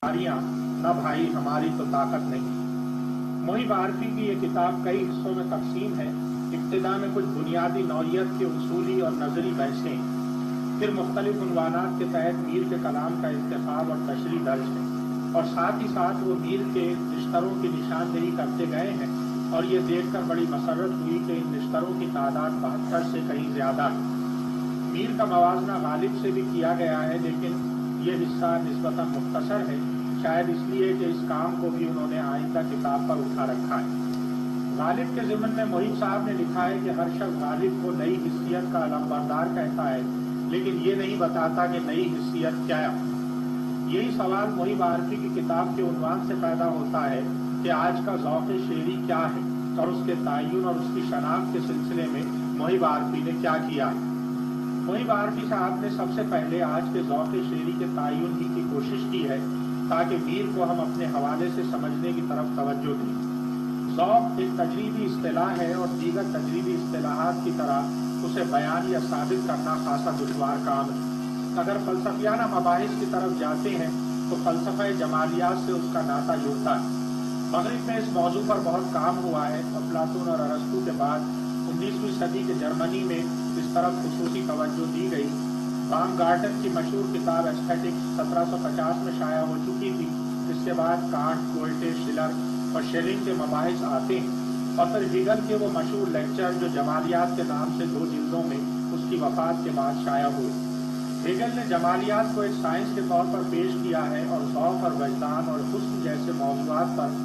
न भाई हमारी तो ताकत नहीं। मुहिब आरफी की ये किताब कई हिस्सों में तकसीम है। इब्तिदा में कुछ बुनियादी नौइयत के उसूली और नजरी बहसें, फिर मुख्तलिफ उन्वानात के तहत मीर के कलाम का इंतखाब और तशरीह दर्ज है, और साथ ही साथ वो मीर के निश्तरों की निशानदेही करते गए हैं। और ये देखकर बड़ी मसरत हुई कि इन निश्तरों की तादाद 72 से कहीं ज्यादा है। मीर का मवाजना गालिब से भी किया गया है, लेकिन ये हिस्सा निस्बतन मुख्तसर है, शायद इसलिए कि इस काम को भी उन्होंने आइंदा किताब पर उठा रखा है। गालिब के ज़िमन में मुहिब साहब ने लिखा है कि हर शख्स गालिब को नई हिस्सियत का अलमबरदार कहता है, लेकिन ये नहीं बताता कि नई हिस्सियत क्या है। यही सवाल मुहिब आरफी की किताब के उन्वान से पैदा होता है कि आज का ज़ौक़ शेरी क्या है और उसके तय्युन और उसकी शनाख्त के सिलसिले में मुहिब आरफी ने क्या किया है। मुहिब आरफी साहब ने सबसे पहले आज के ज़ौक़ शेरी के तय्युन ही की कोशिश की है, ताकि मीर को हम अपने हवाले से समझने की तरफ तवज्जो दें। ज़ौक़ एक तजरीबी इस्तिलाह है और दीगर तजरीबी इस्तिलाहात की तरह उसे बयान या साबित करना खासा दुश्वार काम है। अगर फ़लसफ़ियाना मबाहिस की तरफ जाते हैं तो फ़लसफ़ा जमालियात से उसका नाता जुड़ता है। मग़रिब में इस मौजू पर बहुत काम हुआ है और प्लाटून और अरस्तू के बाद 19वीं सदी के जर्मनी में इस तरफ खुसूसी तवज्जो दी गई। बामगार्टन की मशहूर किताब एस्थेटिक्स 1750 में शाया हो चुकी थी। इसके बाद कांट, गोएटे, शिलर और शेलिंग के मबाहिस आते हैं, और फिर हीगल के वो मशहूर लेक्चर जो जमालियात के नाम से 2 जिल्दों में उसकी वफ़ात के बाद शाया हुए। हीगल ने जमालियात को एक साइंस के तौर पर पेश किया है और ज़ौक़ और वजदान और हुस्न जैसे मौज़ूआत पर